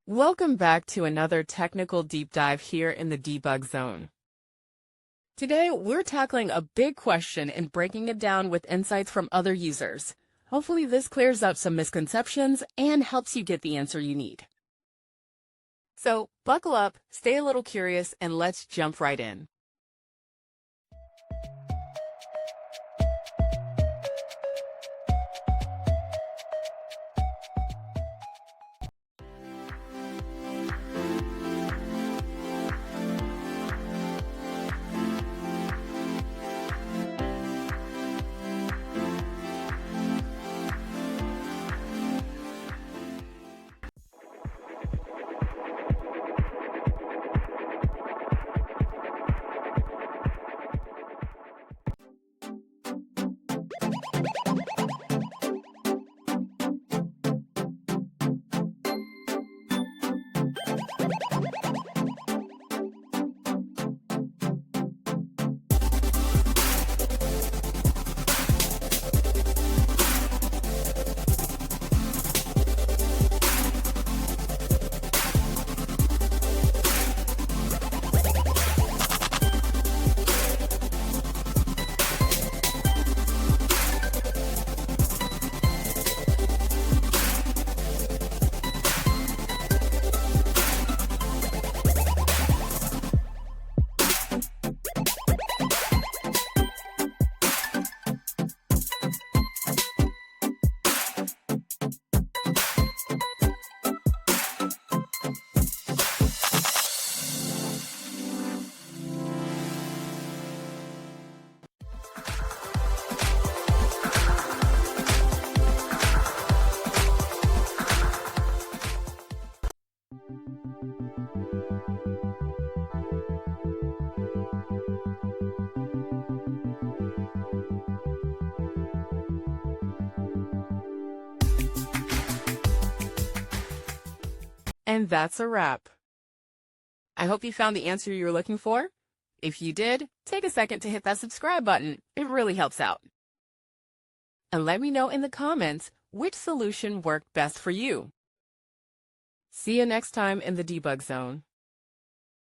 Welcome back to another technical deep dive here in the debug zone. Today, we're tackling a big question and breaking it down with insights from other users. Hopefully this clears up some misconceptions and helps you get the answer you need. So buckle up, stay a little curious, and let's jump right in. And that's a wrap. I hope you found the answer you were looking for. If you did, take a second to hit that subscribe button. It really helps out. And let me know in the comments which solution worked best for you. See you next time in the debug zone.